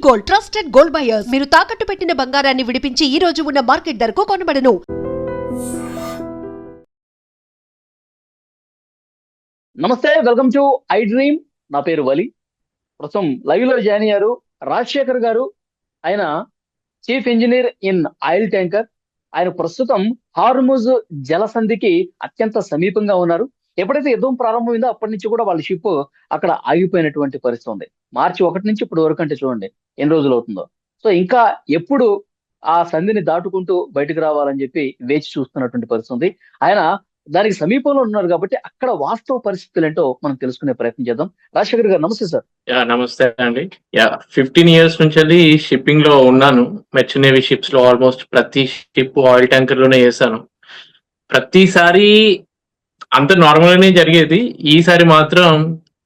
Gold, trusted gold buyers. మీరు తాకట్టు పెట్టిన బంగారాన్ని విడిపించి ఈ రోజు ఉన్న మార్కెట్ ధరకు కొనబడను. నమస్తే, వెల్కమ్ టు ఐ డ్రీమ్. నా పేరు వలి. ప్రస్తుతం లైవ్ లో జాయిన్ అయ్యారు రాజశేఖర్ గారు. ఆయన chief engineer in oil tanker. ఆయన ప్రస్తుతం హార్ముజ్ జలసంధికి అత్యంత సమీపంగా ఉన్నారు. ఎప్పుడైతే యుద్ధం ప్రారంభమైందో అప్పటి నుంచి కూడా వాళ్ళ షిప్ అక్కడ ఆగిపోయినటువంటి పరిస్థితి ఉంది. మార్చి 1 నుంచి ఇప్పుడు వరకు అంటే చూడండి ఎన్ని రోజులు అవుతుందో. సో ఇంకా ఎప్పుడు ఆ సంధిని దాటుకుంటూ బయటకు రావాలని చెప్పి వేచి చూస్తున్నటువంటి పరిస్థితి ఉంది. ఆయన దానికి సమీపంలో ఉన్నారు కాబట్టి అక్కడ వాస్తవ పరిస్థితులు ఏంటో మనం తెలుసుకునే ప్రయత్నం చేద్దాం. రాజశేఖర్ గారు నమస్తే సార్. నమస్తే అండి. 15 years నుంచి షిప్పింగ్ లో ఉన్నాను. మెర్చంట్ నేవీ షిప్స్ లో ఆల్మోస్ట్ ప్రతి షిప్ ఆయిల్ ట్యాంకర్ లోనే చేశాను. ప్రతిసారి అంత నార్మల్ గానే జరిగేది. ఈసారి మాత్రం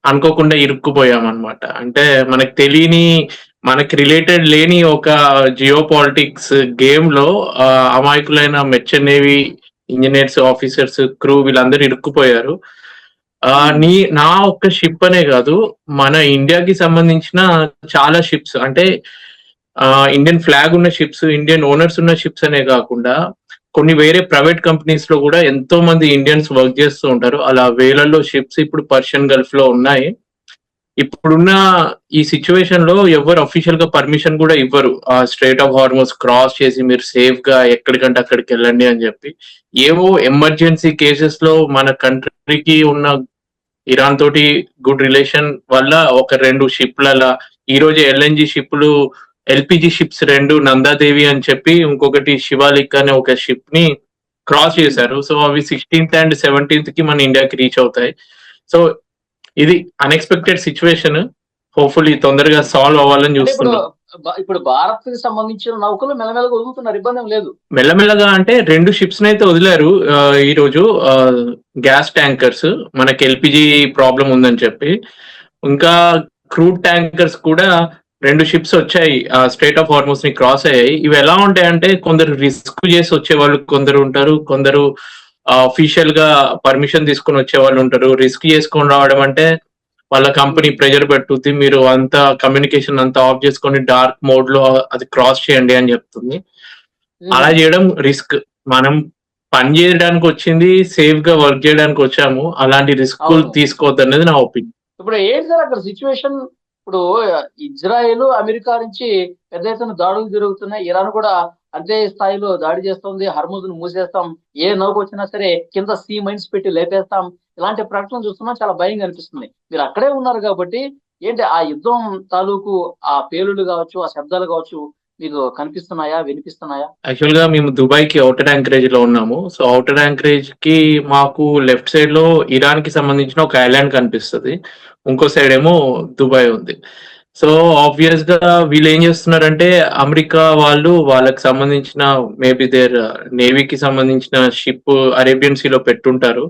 అనుకోకుండా ఇరుక్కుపోయాం అనమాట. అంటే మనకు తెలియని, మనకి రిలేటెడ్ లేని ఒక జియో పాలిటిక్స్ గేమ్ లో అమాయకులైన Merchant navy engineers, officers, crew వీళ్ళందరూ ఇరుక్కుపోయారు. నా ఒక్క షిప్ అనే కాదు, మన ఇండియాకి సంబంధించిన చాలా షిప్స్, అంటే ఇండియన్ ఫ్లాగ్ ఉన్న షిప్స్, ఇండియన్ ఓనర్స్ ఉన్న షిప్స్ అనే కాకుండా కొన్ని వేరే ప్రైవేట్ కంపెనీస్ లో కూడా ఎంతో మంది ఇండియన్స్ వర్క్ చేస్తూ ఉంటారు. అలా వేలల్లో షిప్స్ ఇప్పుడు పర్షియన్ గల్ఫ్ లో ఉన్నాయి. ఇప్పుడున్న ఈ సిచ్యువేషన్ లో ఎవరు అఫీషియల్ గా పర్మిషన్ కూడా ఇవ్వరు ఆ స్ట్రైట్ ఆఫ్ హార్మోస్ క్రాస్ చేసి మీరు సేఫ్ గా ఎక్కడికంటే అక్కడికి వెళ్ళండి అని చెప్పి. ఏవో ఎమర్జెన్సీ కేసెస్ లో మన కంట్రీకి ఉన్న ఇరాన్ తోటి గుడ్ రిలేషన్ వల్ల ఒక 2 షిప్ల, ఈ రోజు ఎల్ఎన్జి షిప్లు, ఎల్పిజి షిప్స్ 2 నందాదేవి అని చెప్పి, ఇంకొకటి శివాలిక్ అనే ఒక షిప్ ని క్రాస్ చేశారు. సో అవి 16th and 17th కి మన ఇండియాకి రీచ్ అవుతాయి. సో ఇది అన్ఎక్స్పెక్టెడ్ సిచ్యువేషన్. హోప్ఫుల్లీ తొందరగా సాల్వ్ అవ్వాలని చూస్తున్నాం. ఇప్పుడు భారత్ కి సంబంధించిన నౌకలు మెల్లమెల్లగా వదులుతున్నారు, ఇబ్బంది లేదు. మెల్లమెల్లగా అంటే 2 షిప్స్ అయితే వదిలారు ఈ రోజు. గ్యాస్ ట్యాంకర్స్, మనకి ఎల్పిజి ప్రాబ్లం ఉందని చెప్పి. ఇంకా క్రూడ్ ట్యాంకర్స్ కూడా 2 షిప్స్ వచ్చాయి, స్ట్రైట్ ఆఫ్ హార్మోస్ ని క్రాస్ అయ్యాయి. ఇవి ఎలా ఉంటాయంటే కొందరు రిస్క్ చేసి వచ్చే వాళ్ళు కొందరు ఉంటారు, కొందరు అఫీషియల్ గా పర్మిషన్ తీసుకుని వచ్చే వాళ్ళు ఉంటారు. రిస్క్ చేసుకొని రావడం అంటే వాళ్ళ కంపెనీ ప్రెజర్ పెట్టుద్ది, మీరు అంతా కమ్యూనికేషన్ అంతా ఆఫ్ చేసుకొని డార్క్ మోడ్ లో అది క్రాస్ చేయండి అని చెప్తుంది. అలా చేయడం రిస్క్. మనం పని చేయడానికి వచ్చింది, సేఫ్ గా వర్క్ చేయడానికి వచ్చాము. అలాంటి రిస్క్ తీసుకోవద్దు అనేది నా ఒపీనియన్. ఇప్పుడు ఏంటి సార్ అక్కడ సిచ్యువేషన్? ఇప్పుడు ఇజ్రాయెల్, అమెరికా నుంచి పెద్ద ఎత్తున దాడులు జరుగుతున్నాయి. ఇరాన్ కూడా అదే స్థాయిలో దాడి చేస్తుంది. హర్ముజ్ ను మూసేస్తాం, ఏ నౌక వచ్చినా సరే కింద సీ మైన్స్ పెట్టి లేపేస్తాం, ఇలాంటి ప్రకటనలు చూస్తున్నా చాలా భయంగా అనిపిస్తుంది. మీరు అక్కడే ఉన్నారు కాబట్టి ఏంటి ఆ యుద్ధం తాలూకు ఆ పేలులు కావచ్చు, ఆ శబ్దాలు కావచ్చు మీకు కనిపిస్తున్నాయా, వినిపిస్తున్నాయా? యాక్చువల్ గా మేము దుబాయ్ కి అవుటర్ యాంకరేజ్ లో ఉన్నాము. సో అవుటర్ యాంకరేజ్ కి మాకు లెఫ్ట్ సైడ్ లో ఇరాన్ కి సంబంధించిన ఒక ఐలాండ్ కనిపిస్తుంది, ఇంకో సైడ్ ఏమో దుబాయ్ ఉంది. సో ఆబ్వియస్ గా వీళ్ళు ఏం చేస్తున్నారంటే, అమెరికా వాళ్ళు వాళ్ళకి సంబంధించిన మేబీ దేర్ నేవీకి సంబంధించిన షిప్ అరేబియన్ సీలో పెట్టుంటారు,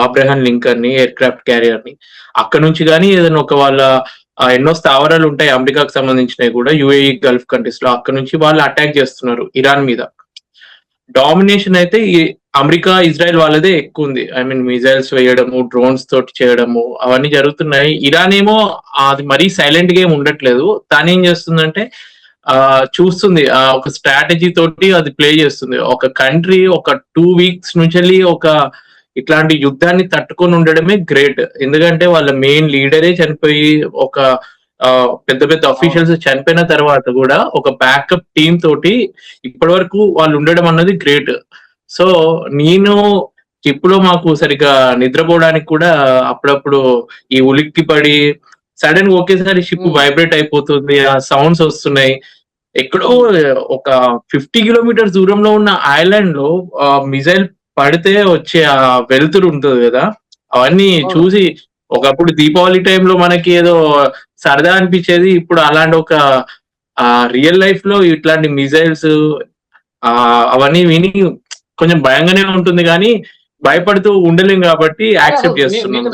అబ్రహాం లింకన్ ని, ఎయిర్ క్రాఫ్ట్ క్యారియర్ ని. అక్కడ నుంచి కానీ ఏదైనా ఒక వాళ్ళ ఎన్నో స్థావరాలు ఉంటాయి అమెరికాకు సంబంధించినవి కూడా యుఏఈ గల్ఫ్ కంట్రీస్ లో, అక్కడ నుంచి వాళ్ళు అటాక్ చేస్తున్నారు ఇరాన్ మీద. డామినేషన్ అయితే ఈ అమెరికా, ఇజ్రాయెల్ వాళ్ళదే ఎక్కువ ఉంది. ఐ మీన్ మిజైల్స్ వేయడము, డ్రోన్స్ తోటి చేయడము అవన్నీ జరుగుతున్నాయి. ఇరాన్ ఏమో అది మరీ సైలెంట్ గా ఏమి ఉండట్లేదు. తాను ఏం చేస్తుందంటే చూస్తుంది, ఒక స్ట్రాటజీ తోటి అది ప్లే చేస్తుంది. ఒక కంట్రీ ఒక 2 weeks నుంచి ఒక ఇట్లాంటి యుద్ధాన్ని తట్టుకొని ఉండడమే గ్రేట్. ఎందుకంటే వాళ్ళ మెయిన్ లీడరే చనిపోయి, ఒక పెద్ద పెద్ద అఫీషియల్స్ చనిపోయిన తర్వాత కూడా ఒక బ్యాకప్ టీమ్ తోటి ఇప్పటి వరకు వాళ్ళు ఉండడం అన్నది గ్రేట్. సో నేను షిప్ లో మాకు సరిగ్గా నిద్రపోవడానికి కూడా అప్పుడప్పుడు ఈ ఉలిక్కి పడి సడన్ గా ఒకేసారి షిప్ వైబ్రేట్ అయిపోతుంది, ఆ సౌండ్స్ వస్తున్నాయి. ఎక్కడో ఒక 50 kilometers దూరంలో ఉన్న ఐలాండ్ లో మిజైల్ పడితే వచ్చే ఆ వెలుతురు ఉంటుంది కదా, అవన్నీ చూసి ఒకప్పుడు దీపావళి టైంలో మనకి ఏదో సరదా అనిపించేది, ఇప్పుడు అలాంటి ఒక రియల్ లైఫ్ లో ఇట్లాంటి మిజైల్స్ అవన్నీ విని కొంచెం భయంగానే ఉంటుంది, కానీ భయపడుతూ ఉండలేం కాబట్టి యాక్సెప్ట్ చేస్తున్నాను.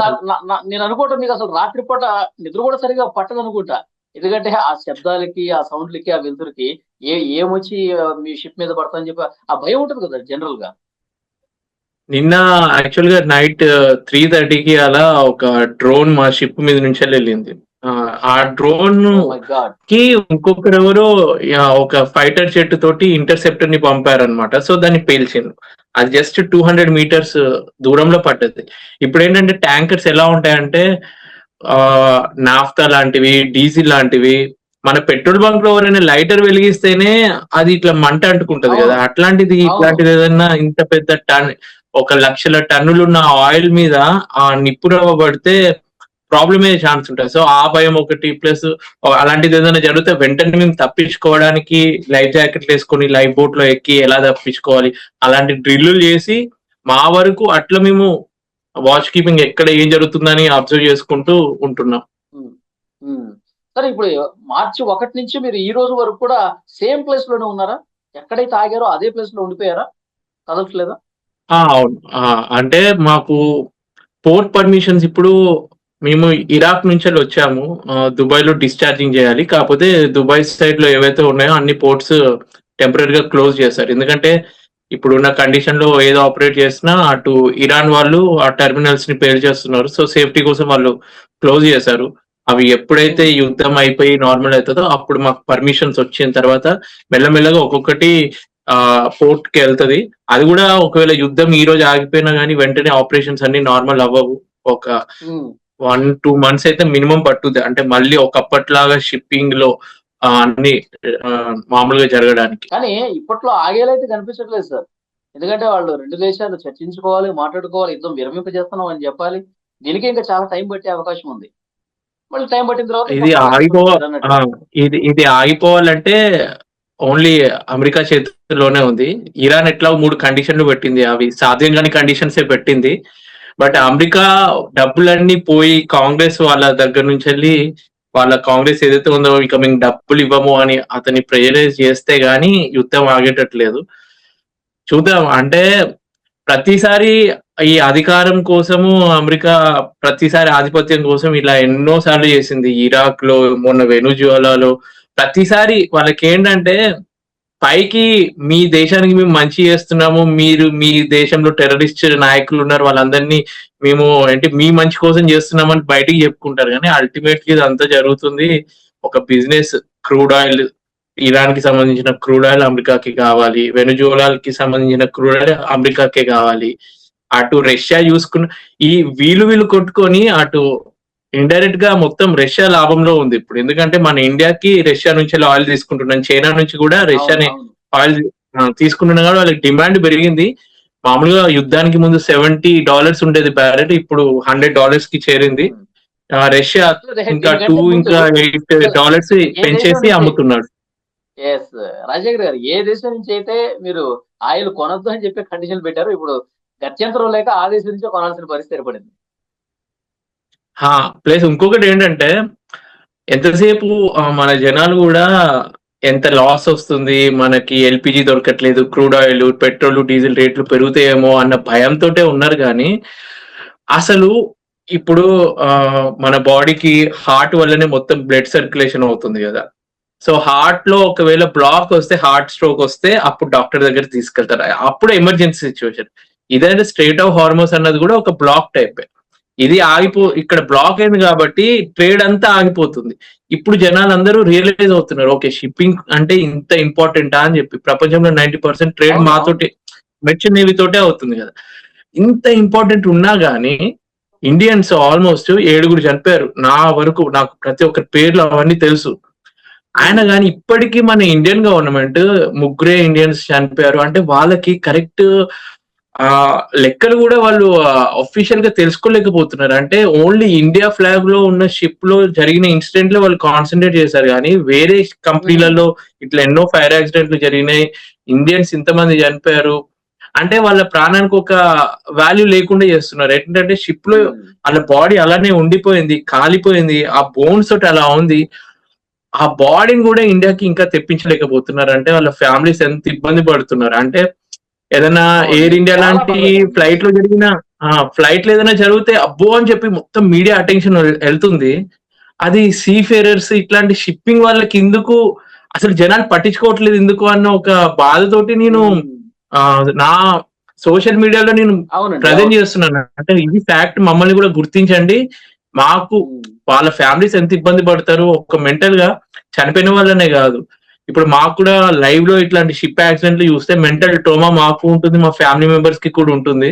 నేను అనుకోవటం మీకు అసలు రాత్రిపూట నిద్ర కూడా సరిగా పట్టదు అనుకుంటా. ఎందుకంటే ఆ శబ్దాలకి, ఆ సౌండ్లకి, ఆ వెలుతురుకి ఏమొచ్చి మీ షిప్ మీద పడతామని చెప్పి ఆ భయం ఉంటుంది కదా జనరల్ గా. నిన్న యాక్చువల్ గా నైట్ 3:30కి అలా ఒక డ్రోన్ మా షిప్ మీద నుంచి వెళ్ళింది. ఆ డ్రోన్ మై గాడ్. కి ఇంకొకరు ఎవరో ఒక ఫైటర్ జెట్ తోటి ఇంటర్సెప్టర్ ని పంపారనమాట. సో దాన్ని పేల్చిండు. అది జస్ట్ 200 మీటర్స్ దూరంలో పడ్డది. ఇప్పుడు ఏంటంటే ట్యాంకర్స్ ఎలా ఉంటాయంటే నాఫ్తా లాంటివి, డీజిల్ లాంటివి, మన పెట్రోల్ బంక్ లో ఎవరైనా లైటర్ వెలిగిస్తేనే అది ఇట్లా మంట అంటుకుంటది కదా, అవును, అట్లాంటిది అవును. ఇట్లాంటిది ఏదన్నా ఇంత పెద్ద టన్, 1,00,000 టన్నులు ఉన్న ఆయిల్ మీద ఆ నిప్పు రవ్వ పడితే ప్రాబ్లమ్ అయ్యే ఛాన్స్ ఉంటుంది. సో ఆ భయం ఒకటి, ప్లస్ అలాంటిది ఏదైనా జరిగితే వెంటనే మేము తప్పించుకోవడానికి లైఫ్ జాకెట్లు వేసుకొని లైఫ్ బోట్ లో ఎక్కి ఎలా తప్పించుకోవాలి అలాంటి డ్రిల్లు చేసి మా వరకు అట్లా మేము వాచ్ కీపింగ్ ఎక్కడ ఏం జరుగుతుందని అబ్జర్వ్ చేసుకుంటూ ఉంటున్నాం. ఉమ్, ఉమ్. సరే, ఇప్పుడు మార్చి 1 నుంచి మీరు ఈ రోజు వరకు కూడా సేమ్ ప్లేస్ లోనే ఉన్నారా? ఎక్కడైతే ఆగారో అదే ప్లేస్ లో ఉండిపోయారా? కదలట్లేదా? అవును. అంటే మాకు పోర్ట్ పర్మిషన్స్ ఇప్పుడు మేము ఇరాక్ నుంచి వచ్చాము. దుబాయ్ లో డిశ్చార్జింగ్ చేయాలి. కాకపోతే దుబాయ్ సైడ్ లో ఏవైతే ఉన్నాయో అన్ని పోర్ట్స్ టెంపరీగా క్లోజ్ చేశారు. ఎందుకంటే ఇప్పుడున్న కండిషన్ లో ఏదో ఆపరేట్ చేసినా అటు ఇరాన్ వాళ్ళు ఆ టెర్మినల్స్ ని పేల్ చేస్తున్నారు. సో సేఫ్టీ కోసం వాళ్ళు క్లోజ్ చేశారు. అవి ఎప్పుడైతే ఉమ్, యుద్ధం అయిపోయి నార్మల్ అవుతుందో అప్పుడు మాకు పర్మిషన్స్ వచ్చిన తర్వాత మెల్లమెల్లగా ఒక్కొక్కటి పోర్ట్ కి వెళ్తది. అది కూడా ఒకవేళ యుద్ధం ఈ రోజు ఆగిపోయినా కానీ వెంటనే ఆపరేషన్స్ అన్ని నార్మల్ అవ్వవు. ఒక ఉమ్. 1-2 మంత్స్ అయితే మినిమం పట్టుద్ది. అంటే మళ్ళీ ఒకప్పట్లాగా షిప్పింగ్ లో అన్ని మామూలుగా జరగడానికి. కానీ ఇప్పట్లో ఆగేలైతే కనిపించట్లేదు సార్. ఎందుకంటే వాళ్ళు రెండు దేశాలు చర్చించుకోవాలి, మాట్లాడుకోవాలి, యుద్ధం విరమింపజేస్తున్నాం అని చెప్పాలి. దీనికి ఇంకా చాలా టైం పట్టే అవకాశం ఉంది. మళ్ళీ టైం పట్టిన తర్వాత ఇంకా ఇది ఆగకపోతే ఆగిపో మీరు అన్నట్టు. ఇది ఆగిపోవాలంటే ఓన్లీ అమెరికా చేతుల్లోనే ఉంది. ఇరాన్ ఎట్లా 3 కండిషన్లు పెట్టింది. అవి సాధ్యం కాని కండిషన్స్ పెట్టింది. బట్ అమెరికా డబ్బులన్నీ పోయి కాంగ్రెస్ వాళ్ళ దగ్గర నుంచి వెళ్ళి వాళ్ళ కాంగ్రెస్ ఏదైతే ఉందో ఇక మేము డబ్బులు ఇవ్వము అని అతన్ని ప్రెజరైజ్ చేస్తే గానీ యుద్ధం ఆగేటట్లేదు. చూద్దాం. అంటే ప్రతిసారి ఈ అధికారం కోసము అమెరికా ప్రతిసారి ఆధిపత్యం కోసం ఇలా ఎన్నో సార్లు చేసింది. ఇరాక్ లో, మొన్న వెనుజులాలో ప్రతిసారి వాళ్ళకి ఏంటంటే పైకి మీ దేశానికి మేము మంచి చేస్తున్నాము, మీరు మీ దేశంలో టెర్రరిస్ట్ నాయకులు ఉన్నారు, వాళ్ళందరినీ మేము ఏంటి మీ మంచి కోసం చేస్తున్నామని బయటికి చెప్పుకుంటారు. కానీ అల్టిమేట్లీ ఇదంతా జరుగుతుంది ఒక బిజినెస్. క్రూడ్ ఆయిల్, ఇరాన్ కి సంబంధించిన క్రూడ్ ఆయిల్ అమెరికాకి కావాలి, వెనుజులాకి సంబంధించిన క్రూడ్ ఆయిల్ అమెరికాకే కావాలి. అటు రష్యా చూసుకున్న ఈ వీళ్ళు కొట్టుకొని అటు ఇండైరెక్ట్ గా మొత్తం రష్యా లాభంలో ఉంది ఇప్పుడు. ఎందుకంటే మన ఇండియాకి రష్యా నుంచి ఆయిల్ తీసుకుంటున్నాం, చైనా నుంచి కూడా అవును, రష్యాని అవును. ఆయిల్ తీసుకుంటున్నా కూడా వాళ్ళకి డిమాండ్ పెరిగింది. మామూలుగా యుద్ధానికి ముందు $70 ఉండేది బ్యారెట్, ఇప్పుడు $100 కి చేరింది. ఉమ్. రష్యా ఇంకా దీనికంటే ముందు $8 ఏ దేశం పెంచేసి నుంచి, అమ్ముతున్నాడు. ఎస్ రాజశేఖర్ గారు, ఏ దేశం నుంచి అయితే మీరు ఆయిల్ కొనొద్దు అని చెప్పి కండిషన్ పెట్టారు, ఇప్పుడు గత్యంతరం లేక ఆ దేశం నుంచే కొనాల్సిన పరిస్థితి ఏర్పడింది. ప్లస్ ఇంకొకటి ఏంటంటే ఎంతసేపు మన జనాలు కూడా ఎంత లాస్ వస్తుంది, మనకి ఎల్పిజి దొరకట్లేదు, క్రూడ్ ఆయిల్, పెట్రోల్, డీజిల్ రేట్లు పెరుగుతాయేమో అన్న భయంతో ఉన్నారు. కానీ అసలు ఇప్పుడు మన బాడీకి హార్ట్ వల్లనే మొత్తం బ్లడ్ సర్క్యులేషన్ అవుతుంది కదా. సో హార్ట్ లో ఒకవేళ బ్లాక్ వస్తే, హార్ట్ స్ట్రోక్ వస్తే అప్పుడు డాక్టర్ దగ్గర తీసుకెళ్తారు. అప్పుడు ఎమర్జెన్సీ సిచ్యువేషన్. ఇదైతే స్ట్రేట్ ఆఫ్ హార్మోన్స్ అన్నది కూడా ఒక బ్లాక్ టైప్. ఇది ఇక్కడ బ్లాక్ అయింది కాబట్టి ట్రేడ్ అంతా ఆగిపోతుంది. ఇప్పుడు జనాలు అందరూ రియలైజ్ అవుతున్నారు, ఓకే షిప్పింగ్ అంటే ఇంత ఇంపార్టెంటా అని చెప్పి. ప్రపంచంలో 90% ట్రేడ్ అవును, అవును. మాతోటి, మెర్చెంట్ నేవీ తోటే అవుతుంది కదా. ఇంత ఇంపార్టెంట్ ఉన్నా గానీ ఇండియన్స్ ఆల్మోస్ట్ 7 చనిపోయారు నా వరకు. నాకు ప్రతి ఒక్క పేర్లు అవన్నీ తెలుసు. ఆయన కానీ ఇప్పటికీ మన ఇండియన్ గవర్నమెంట్ 3 ఇండియన్స్ చనిపోయారు అంటే వాళ్ళకి కరెక్ట్ లెక్కలు కూడా వాళ్ళు అఫీషియల్ గా తెలుసుకోలేకపోతున్నారు. అంటే ఓన్లీ ఇండియా ఫ్లాగ్ లో ఉన్న షిప్ లో జరిగిన ఇన్సిడెంట్ లో వాళ్ళు కాన్సన్ట్రేట్ చేశారు. కానీ వేరే కంపెనీలలో ఇట్లా ఎన్నో ఫైర్ యాక్సిడెంట్లు జరిగినాయి, ఇండియన్స్ ఇంతమంది చనిపోయారు అంటే వాళ్ళ ప్రాణానికి ఒక వాల్యూ లేకుండా చేస్తున్నారు. ఏంటంటే షిప్ లో వాళ్ళ బాడీ అలానే ఉండిపోయింది, కాలిపోయింది, ఆ బోన్స్ తోటి అలా ఉంది. ఆ బాడీని కూడా ఇండియాకి ఇంకా తెప్పించలేకపోతున్నారు. అంటే వాళ్ళ ఫ్యామిలీస్ ఎంత ఇబ్బంది పడుతున్నారు. అంటే ఏదైనా ఎయిర్ ఇండియా చాలా లాంటి బాధాకరం. ఫ్లైట్ లో జరిగిన ఫ్లైట్ లో ఏదైనా జరిగితే అబ్బో అని చెప్పి మొత్తం మీడియా అటెన్షన్ వెళ్తుంది. అది సీ ఫేరర్స్ ఇట్లాంటి షిప్పింగ్ వాళ్ళకి ఎందుకు అసలు జనాలు పట్టించుకోవట్లేదు ఎందుకు అన్న ఒక బాధతోటి నేను నా సోషల్ మీడియాలో నేను అవునండి, ప్రజెంట్ అవును. చేస్తున్నాను. అంటే ఇది ఫ్యాక్ట్, మమ్మల్ని కూడా గుర్తించండి, మాకు వాళ్ళ ఫ్యామిలీస్ ఎంత ఇబ్బంది పడతారు, ఒక మెంటల్ గా చనిపోయిన వాళ్ళనే కాదు, ఇప్పుడు మాకు కూడా లైవ్ లో ఇట్లాంటి షిప్ యాక్సిడెంట్లు చూస్తే మెంటల్ ట్రోమా మాకు ఉంటుంది, మా ఫ్యామిలీ మెంబర్స్ కి కూడా ఉంటుంది.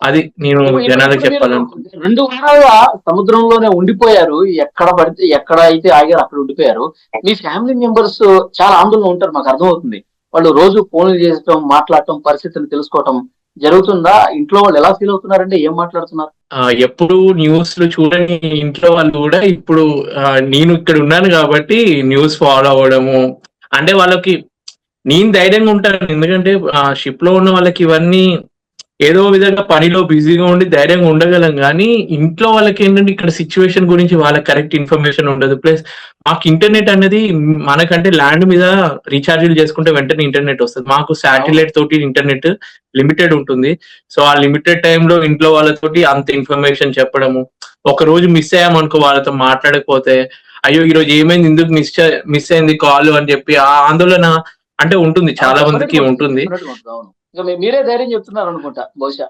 అది నేను జనాలకు చెప్పాలనుకుంటున్నాను. 2 వారాలుగా సముద్రంలోనే ఉండిపోయారు, ఎక్కడ పడితే ఎక్కడ అయితే ఆగారు అక్కడ ఉండిపోయారు. మీ ఫ్యామిలీ మెంబర్స్ చాలా ఆందోళన ఉంటారు, మాకు అర్థమవుతుంది. వాళ్ళు రోజు ఫోన్లు చేయటం, మాట్లాడటం, పరిస్థితిని తెలుసుకోవటం జరుగుతుందా? ఇంట్లో వాళ్ళు ఎలా ఫీల్ అవుతున్నారంటే ఏం మాట్లాడుతున్నారు? ఎప్పుడు న్యూస్ లో చూడని ఇంట్లో వాళ్ళు కూడా ఇప్పుడు నేను ఇక్కడ ఉన్నాను కాబట్టి న్యూస్ ఫాలో అవ్వడము, అంటే వాళ్ళకి నేను ధైర్యంగా ఉంటాను. ఎందుకంటే షిప్ లో ఉన్న వాళ్ళకి ఇవన్నీ ఏదో విధంగా పనిలో బిజీగా ఉండి ధైర్యంగా ఉండగలం, కానీ ఇంట్లో వాళ్ళకి ఏంటంటే ఇక్కడ సిచ్యువేషన్ గురించి వాళ్ళకి కరెక్ట్ ఇన్ఫర్మేషన్ ఉండదు. ప్లస్ మాకు ఇంటర్నెట్ అనేది మనకంటే ల్యాండ్ మీద రీఛార్జీలు చేసుకుంటే వెంటనే ఇంటర్నెట్ వస్తుంది, మాకు శాటిలైట్ తోటి ఇంటర్నెట్ లిమిటెడ్ ఉంటుంది. సో ఆ లిమిటెడ్ టైంలో ఇంట్లో వాళ్ళతోటి అంత ఇన్ఫర్మేషన్ చెప్పడము, ఒక రోజు మిస్ అయ్యామనుకో వాళ్ళతో మాట్లాడకపోతే అయ్యో ఈ రోజు ఏమైంది, ఎందుకు మిస్ అయింది కాల్ అని చెప్పి ఆ ఆందోళన అంటే ఉంటుంది, చాలా మందికి ఉంటుంది. మీరే ధైర్యం చెప్తున్నారు అనుకుంటా బహుశా.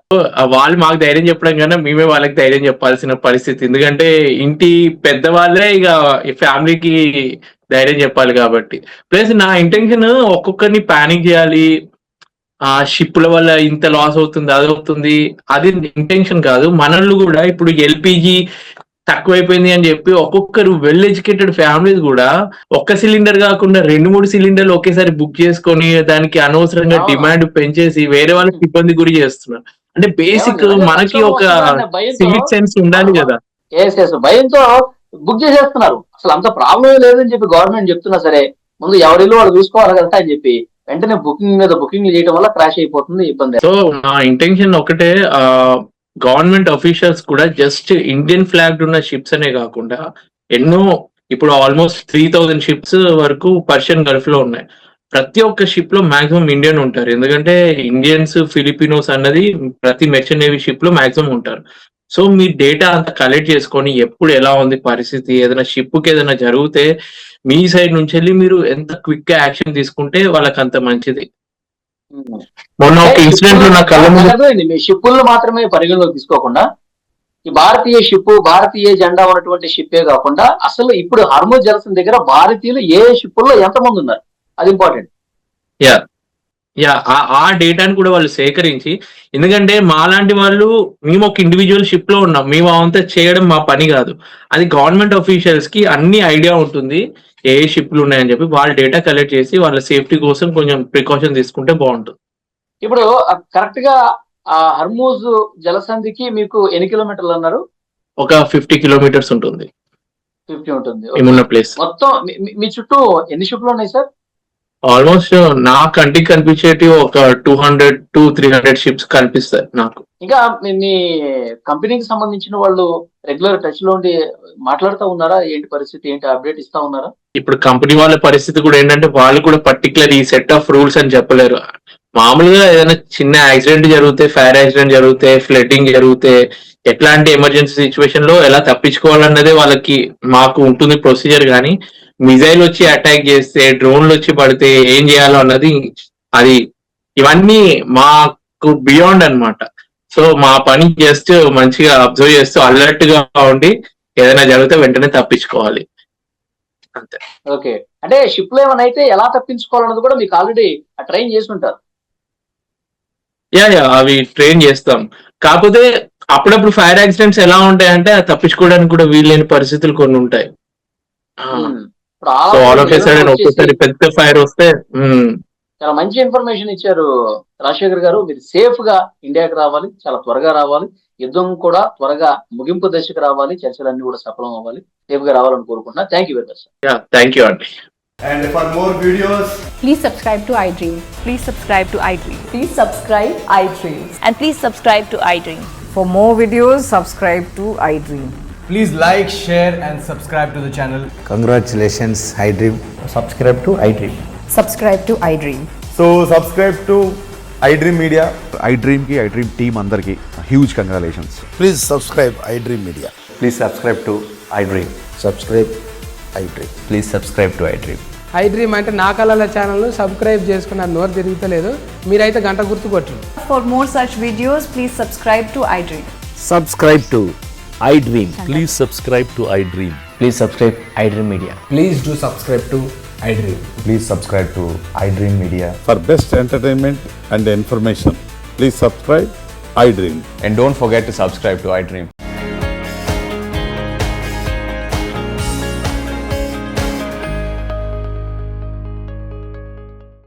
వాళ్ళు మాకు ధైర్యం చెప్పడం కన్నా మేమే వాళ్ళకి ధైర్యం చెప్పాల్సిన పరిస్థితి, ఎందుకంటే ఇంటి పెద్దవాళ్ళే ఇక ఫ్యామిలీకి ధైర్యం చెప్పాలి కాబట్టి. ప్లస్ నా ఇంటెన్షన్ ఒక్కొక్కరిని ప్యానిక్ చేయాలి, షిప్ల వల్ల ఇంత లాస్ అవుతుంది అది అవుతుంది, అది ఇంటెన్షన్ కాదు. మనల్ని కూడా ఇప్పుడు ఎల్పిజి తక్కువైపోయింది అని చెప్పి ఒక్కొక్కరు వెల్ ఎడ్యుకేటెడ్ ఫ్యామిలీస్ కూడా ఒక్క సిలిండర్ కాకుండా 2-3 సిలిండర్లు ఒకేసారి బుక్ చేసుకొని దానికి అనవసరంగా డిమాండ్ పెంచేసి వేరే వాళ్ళకి ఇబ్బంది గురి చేస్తున్నారు. అంటే బేసిక్ మనకి ఒక సివిక్ సెన్స్ ఉండాలి కదా. భయంతో బుక్ చేసేస్తున్నారు, అసలు అంత ప్రాబ్లం లేదని చెప్పి గవర్నమెంట్ చెప్తున్నా సరే ముందు ఎవరిలో వాళ్ళు చూసుకోవాలి కదా అని చెప్పి వెంటనే బుకింగ్ మీద బుకింగ్ చేయడం వల్ల క్రాష్ అయిపోతుంది, ఇబ్బంది. సో నా ఇంటెన్షన్ ఒకటే, గవర్నమెంట్ అఫీషియల్స్ కూడా జస్ట్ ఇండియన్ ఫ్లాగ్ ఉన్న షిప్స్ అనే కాకుండా ఎన్నో ఇప్పుడు ఆల్మోస్ట్ 3000 షిప్స్ వరకు పర్షియన్ గల్ఫ్ లో ఉన్నాయి. ప్రతి ఒక్క షిప్ లో మాక్సిమం ఇండియన్ ఉంటారు, ఎందుకంటే ఇండియన్స్ ఫిలిపినోస్ అన్నది ప్రతి మెర్చెంట్ నేవీ షిప్ లో మాక్సిమం ఉంటారు. సో మీ డేటా అంతా కలెక్ట్ చేసుకొని ఎప్పుడు ఎలా ఉంది పరిస్థితి, ఏదైనా షిప్ కి ఏదైనా జరిగితే మీ సైడ్ నుంచి వెళ్ళి మీరు ఎంత క్విక్ గా యాక్షన్ తీసుకుంటే వాళ్ళకి అంత మంచిది. మొన్న ఒక ఇన్సిడెంట్ నా కళ్ళ ముందు షిప్పులను మాత్రమే పరిగణలోకి తీసుకోకుండా ఈ భారతీయ షిప్, భారతీయ జెండా ఉన్నటువంటి షిప్పే కాకుండా అసలు ఇప్పుడు హర్ముజ్ జలసంధి దగ్గర భారతీయులు ఏ షిప్పుల్లో ఎంతమంది ఉన్నారు, అది ఇంపార్టెంట్. ఆ డేటాను కూడా వాళ్ళు సేకరించి, ఎందుకంటే మాలాంటి వాళ్ళు మేము ఒక ఇండివిజువల్ షిప్ లో ఉన్నాం, మేము అంతా చేయడం మా పని కాదు, అది గవర్నమెంట్ అఫీషియల్స్ కి అన్ని ఐడియా ఉంటుంది ఏ షిప్లు ఉన్నాయని చెప్పి వాళ్ళు డేటా కలెక్ట్ చేసి వాళ్ళ సేఫ్టీ కోసం కొంచెం ప్రికాషన్ తీసుకుంటే బాగుంటుంది. ఇప్పుడు కరెక్ట్ గా హర్మూజ్ జలసంధికి మీకు ఎన్ని కిలోమీటర్లు అన్నారు? ఒక 50 కిలోమీటర్స్ ఉంటుంది. 50 ఉంటుంది మేమున్న ప్లేస్. మొత్తం మీ చుట్టూ ఎన్ని షిప్లు ఉన్నాయి సార్? ఆల్మోస్ట్ నా కంటికి కనిపించేటి ఒక 200 to 300 షిప్స్ కనిపిస్తాయి నాకు. ఇంకా మీ కంపెనీకి సంబంధించిన వాళ్ళు రెగ్యులర్ టచ్ లో ఉండి మాట్లాడుతూ ఉన్నారా, ఏంటి పరిస్థితి, ఏంటి అప్డేట్ ఇస్తా ఉన్నారా? ఇప్పుడు కంపెనీ వాళ్ళ పరిస్థితి కూడా ఏంటంటే వాళ్ళు కూడా పర్టికులర్ ఈ సెట్ ఆఫ్ రూల్స్ అని చెప్పలేరు. మామూలుగా ఏదైనా చిన్న యాక్సిడెంట్ జరిగితే, ఫైర్ యాక్సిడెంట్ జరిగితే, ఫ్లడ్డింగ్ జరిగితే, ఎట్లాంటి ఎమర్జెన్సీ సిచ్యువేషన్ లో ఎలా తప్పించుకోవాలన్నదే వాళ్ళకి మాకు ఉంటుంది ప్రొసీజర్. కానీ మిజైల్ వచ్చి అటాక్ చేస్తే, డ్రోన్లు వచ్చి పడితే ఏం చేయాలో అన్నది అది ఇవన్నీ మాకు బియాండ్ అన్నమాట. సో మా పని జస్ట్ మంచిగా అబ్జర్వ్ చేస్తూ అలర్ట్ గా ఉండి ఏదైనా జరిగితే వెంటనే తప్పించుకోవాలి అంతే. ఓకే, అంటే షిప్ లో ఏమైనా అయితే ఎలా తప్పించుకోవాలన్నది కూడా మీకు ఆల్రెడీ ట్రైన్ చేసి ఉంటారు. అవి ట్రైన్ చేస్తాం. కాకపోతే అప్పుడప్పుడు ఫైర్ యాక్సిడెంట్స్ ఎలా ఉంటాయంటే తప్పించుకోవడానికి కూడా వీల్లేని పరిస్థితులు కొన్ని ఉంటాయి. ఒక్కసారి పెద్ద ఫైర్ వస్తే. చాలా మంచి ఇన్ఫర్మేషన్ ఇచ్చారు రాజశేఖర్ గారు. మీరు సేఫ్ గా ఇండియాకి రావాలి, చాలా త్వరగా రావాలి, యుద్ధం కూడా త్వరగా ముగింపు దశకు రావాలి, చర్చలన్నీ కూడా సఫలం అవ్వాలి, సేఫ్ గా రావాలని కోరుకుంటున్నా. Thank you very much. Thank you అండి. And for more videos, please subscribe to iDream. Please subscribe to iDream. Please subscribe iDream. And please subscribe to iDream. For more videos, subscribe to iDream. please like, share and subscribe to the channel. Congratulations, iDream. Subscribe to iDream. Subscribe to iDream. So subscribe to iDream Media. iDream ki iDream team andarki huge congratulations. Please subscribe iDream Media. Please subscribe to iDream. Subscribe iDream. Please subscribe to iDream. iDream అంటే నా కళల ఛానల్ను subscribe చేసుకున్న నోరు తిరుగుతలేదు, మీరైతే గంట గుర్తు కొట్టండి. For more such videos, please subscribe to iDream. Subscribe to iDream. Please subscribe to iDream. Please subscribe iDream Media. Please do subscribe to iDream. Please subscribe to iDream Media. For best entertainment and information, please subscribe iDream. And don't forget to subscribe to iDream.